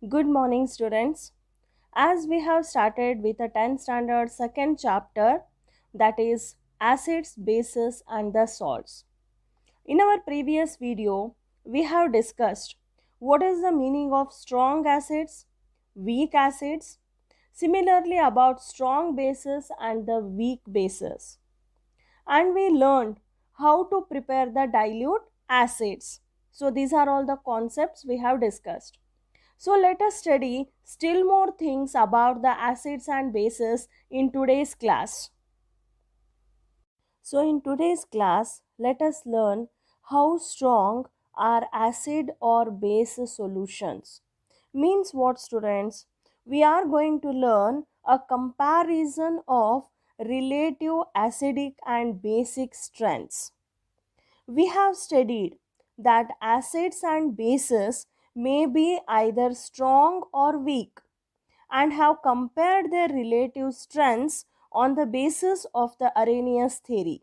Good morning, students. As we have started with the 10th standard second chapter, that is acids, bases, and the salts. In our previous video, we have discussed what is the meaning of strong acids, weak acids, similarly about strong bases and the weak bases. And we learned how to prepare the dilute acids. So these are all the concepts we have discussed. So let us study still more things about the acids and bases in today's class. So in today's class, let us learn how strong are acid or base solutions. Means what, students? We are going to learn a comparison of relative acidic and basic strengths. We have studied that acids and bases may be either strong or weak and have compared their relative strengths on the basis of the Arrhenius theory.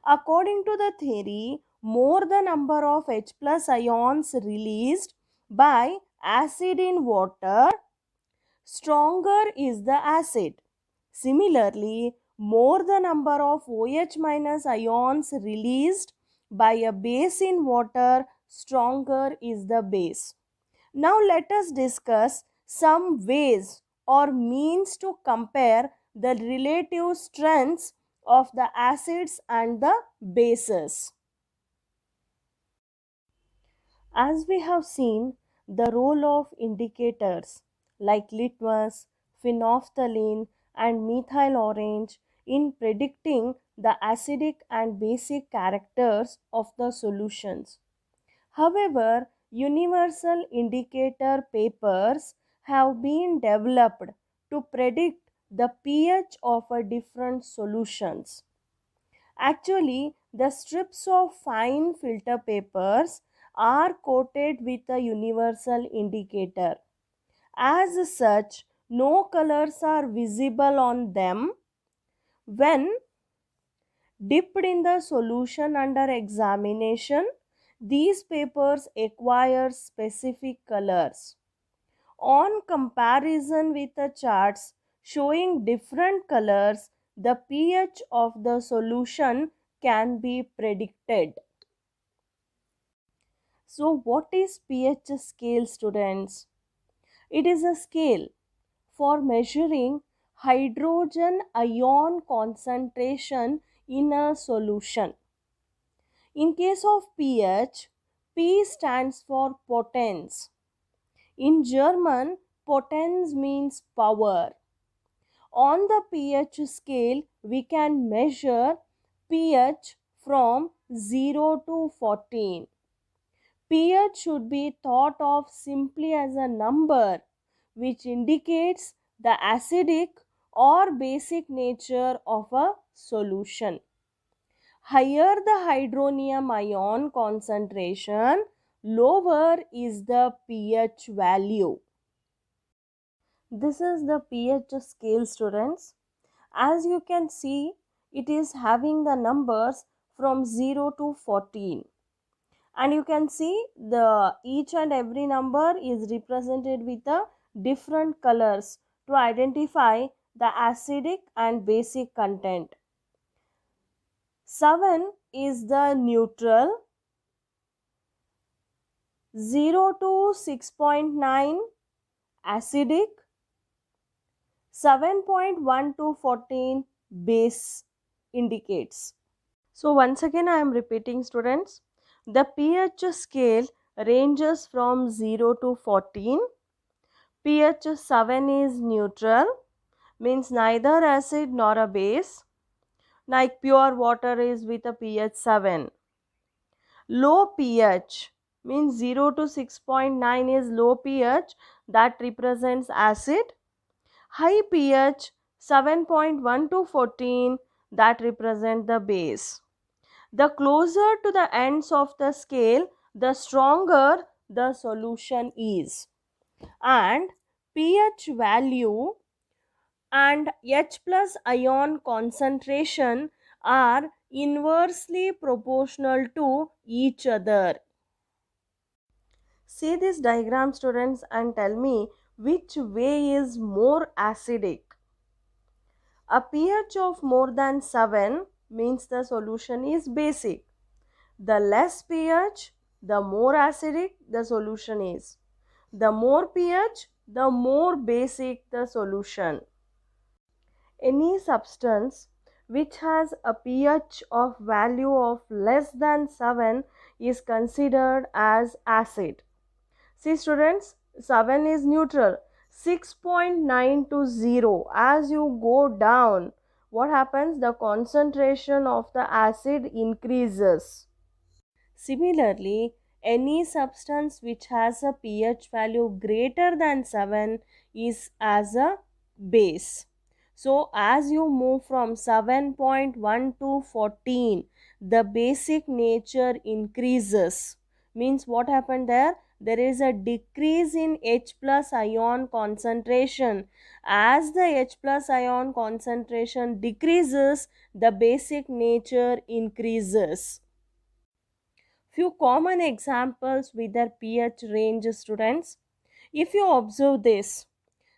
According to the theory, more the number of H plus ions released by acid in water, stronger is the acid. Similarly, more the number of OH minus ions released by a base in water, stronger is the base. Now let us discuss some ways or means to compare the relative strengths of the acids and the bases. As we have seen, the role of indicators like litmus, phenolphthalein, and methyl orange in predicting the acidic and basic characters of the solutions. However, universal indicator papers have been developed to predict the pH of a different solutions. Actually, the strips of fine filter papers are coated with a universal indicator. As such, no colors are visible on them. When dipped in the solution under examination, these papers acquire specific colors. On comparison with the charts showing different colors, the pH of the solution can be predicted. So, what is pH scale, students? It is a scale for measuring hydrogen ion concentration in a solution. In case of pH, P stands for potence. In German, potence means power. On the pH scale, we can measure pH from 0 to 14. pH should be thought of simply as a number which indicates the acidic or basic nature of a solution. Higher the hydronium ion concentration, lower is the pH value. This is the pH scale, students. As you can see, it is having the numbers from 0 to 14. And you can see the each and every number is represented with the different colors to identify the acidic and basic content. 7 is the neutral, 0 to 6.9 acidic, 7.1 to 14 base indicates. So once again I am repeating, students, the pH scale ranges from 0 to 14. pH 7 is neutral, means neither acid nor a base, like pure water is with a pH 7. Low pH means 0 to 6.9 is low pH, that represents acid. High pH 7.1 to 14, that represent the base. The closer to the ends of the scale, the stronger the solution is. And pH value and H plus ion concentration are inversely proportional to each other. See this diagram, students, and tell me which way is more acidic. A pH of more than 7 means the solution is basic. The less pH, the more acidic the solution is. The more pH, the more basic the solution. Any substance which has a pH of value of less than 7 is considered as acid. See students, 7 is neutral. 6.9 to 0. As you go down, what happens? The concentration of the acid increases. Similarly, any substance which has a pH value greater than 7 is as a base. So, as you move from 7.1 to 14, the basic nature increases. Means what happened there? There is a decrease in H plus ion concentration. As the H plus ion concentration decreases, the basic nature increases. Few common examples with their pH range, students. If you observe this,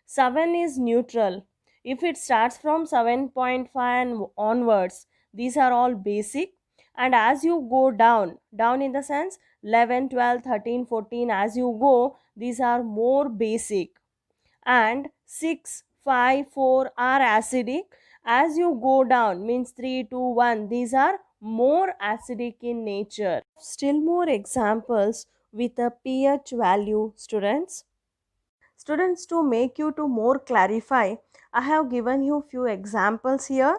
7 is neutral. If it starts from 7.5 and onwards, these are all basic. And as you go down in the sense 11, 12, 13, 14, as you go, these are more basic. And 6, 5, 4 are acidic. As you go down, means 3, 2, 1, these are more acidic in nature. Still more examples with a pH value, students. Students, to make you to more clarify, I have given you few examples here.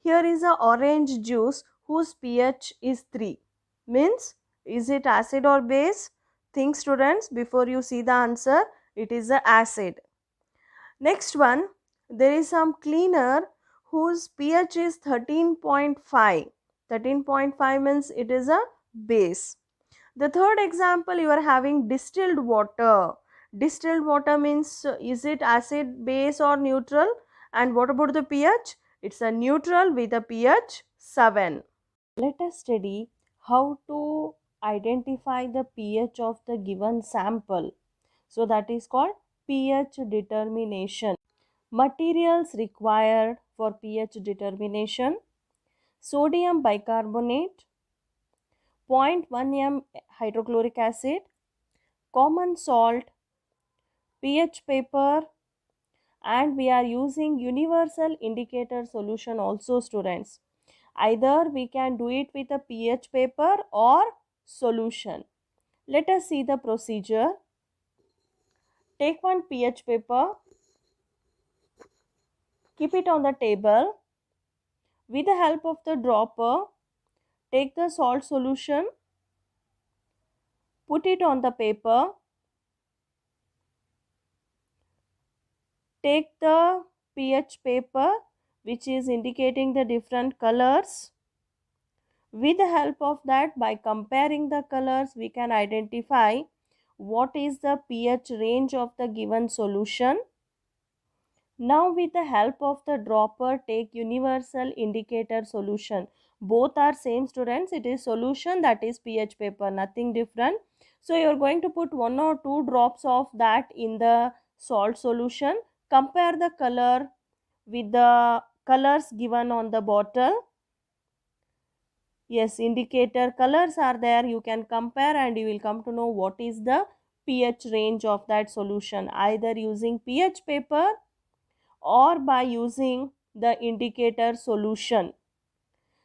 Here is a orange juice whose pH is 3. Means, is it acid or base? Think, students, before you see the answer. It is a acid. Next one, there is some cleaner whose pH is 13.5. 13.5 means it is a base. The third example, you are having distilled water. Distilled water means is it acid, base or neutral? And what about the pH? It's a neutral with a pH 7. Let us study how to identify the pH of the given sample. So that is called pH determination. Materials required for pH determination: sodium bicarbonate, 0.1 m hydrochloric acid, common salt, pH paper, and we are using universal indicator solution also, students. Either we can do it with a pH paper or solution. Let us see the procedure. Take one pH paper, keep it on the table. With the help of the dropper, take the salt solution, put it on the paper, take the pH paper which is indicating the different colors. With the help of that, by comparing the colors, we can identify what is the pH range of the given solution. Now with the help of the dropper, take universal indicator solution. Both are same, students. It is solution, that is pH paper, nothing different. So you are going to put 1 or 2 drops of that in the salt solution. Compare the color with the colors given on the bottle. Yes, indicator colors are there. You can compare and you will come to know what is the pH range of that solution, either using pH paper or by using the indicator solution.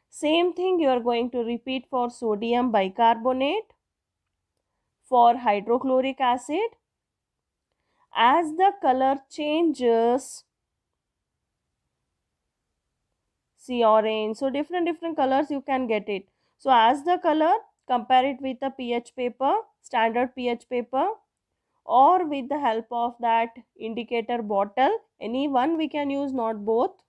Same thing you are going to repeat for sodium bicarbonate, for hydrochloric acid. As the color changes, see orange, so different colors you can get it. So as the color, compare it with a pH paper, standard pH paper, or with the help of that indicator bottle. Any one we can use, not both.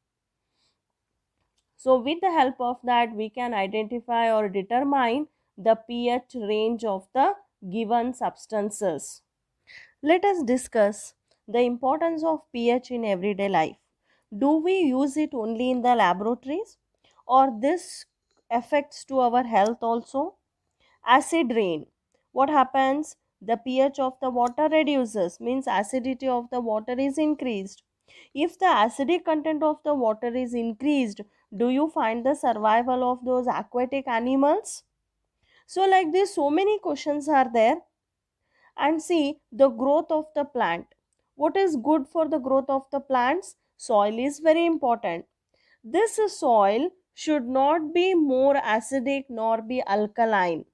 So with the help of that, we can identify or determine the pH range of the given substances. Let us discuss the importance of pH in everyday life. Do we use it only in the laboratories, or this affects to our health also? Acid rain. What happens? the pH of the water reduces, means acidity of the water is increased. If the acidic content of the water is increased, do you find the survival of those aquatic animals? So like this, so many questions are there. And see the growth of the plant. What is good for the growth of the plants? Soil is very important. This soil should not be more acidic nor be alkaline,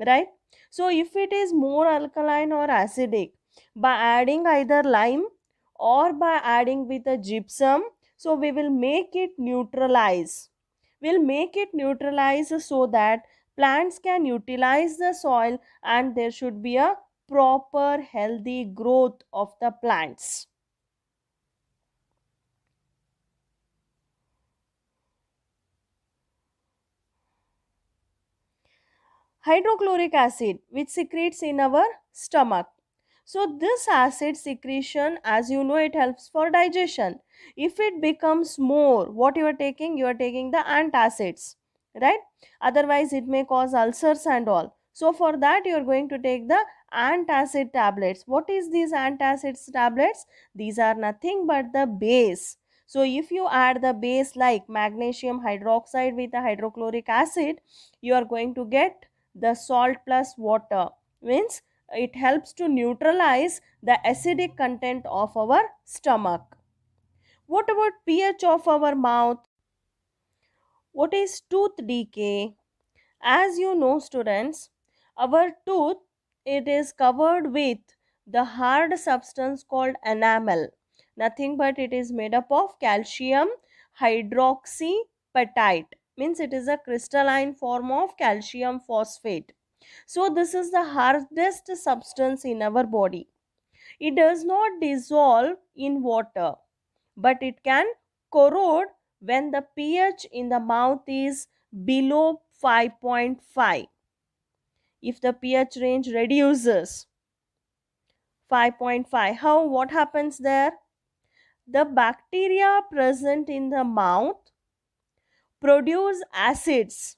right? So if it is more alkaline or acidic, by adding either lime or by adding with a gypsum, so we will make it neutralize. We'll make it neutralize so that plants can utilize the soil and there should be a proper healthy growth of the plants. Hydrochloric acid, which secretes in our stomach. So this acid secretion, as you know, it helps for digestion. If it becomes more, what you are taking? You are taking the antacids, right? Otherwise it may cause ulcers and all. So for that you are going to take the antacid tablets. What is these antacids tablets? These are nothing but the base. So if you add the base like magnesium hydroxide with the hydrochloric acid, you are going to get the salt plus water, means it helps to neutralize the acidic content of our stomach. What about pH of our mouth? What is tooth decay? As you know, students, our tooth, it is covered with the hard substance called enamel. Nothing but it is made up of calcium hydroxyapatite, means it is a crystalline form of calcium phosphate. So this is the hardest substance in our body. It does not dissolve in water, but it can corrode when the pH in the mouth is below 5.5. If the pH range reduces 5.5, how, what happens there? The bacteria present in the mouth produce acids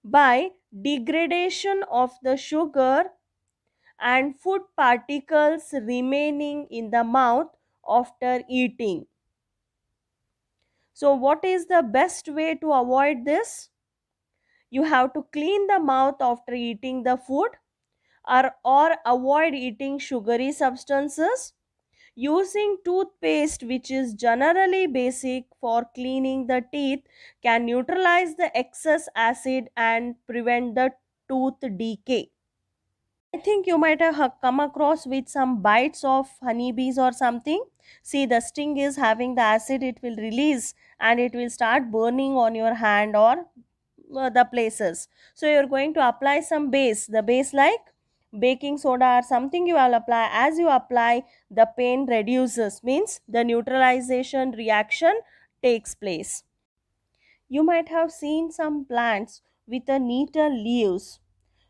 by degradation of the sugar and food particles remaining in the mouth after eating. So what is the best way to avoid this? You have to clean the mouth after eating the food, or avoid eating sugary substances. Using toothpaste, which is generally basic for cleaning the teeth, can neutralize the excess acid and prevent the tooth decay. I think you might have come across with some bites of honeybees or something. See, the sting is having the acid, it will release and it will start burning on your hand or the places. So you're going to apply some base, the base like baking soda or something you will apply. As you apply, the pain reduces, means the neutralization reaction takes place. You might have seen some plants with a neater leaves.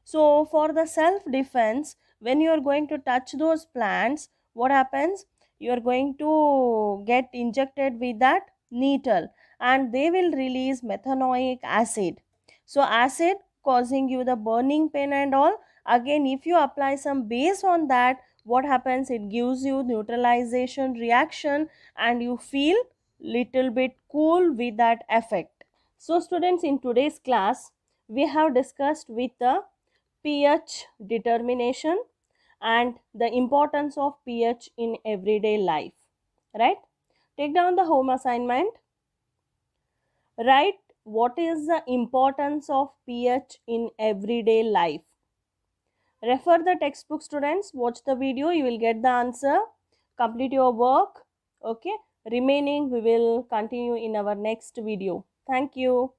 So for the self defense, when you are going to touch those plants, what happens? You are going to get injected with that needle and they will release methanoic acid. So acid causing you the burning pain and all. Again, if you apply some base on that, what happens? It gives you neutralization reaction and you feel little bit cool with that effect. So students, in today's class, we have discussed with the pH determination and the importance of pH in everyday life, right? Take down the home assignment. Write what is the importance of pH in everyday life. Refer the textbook, students. Watch the video, you will get the answer. Complete your work. Okay, remaining we will continue in our next video. Thank you.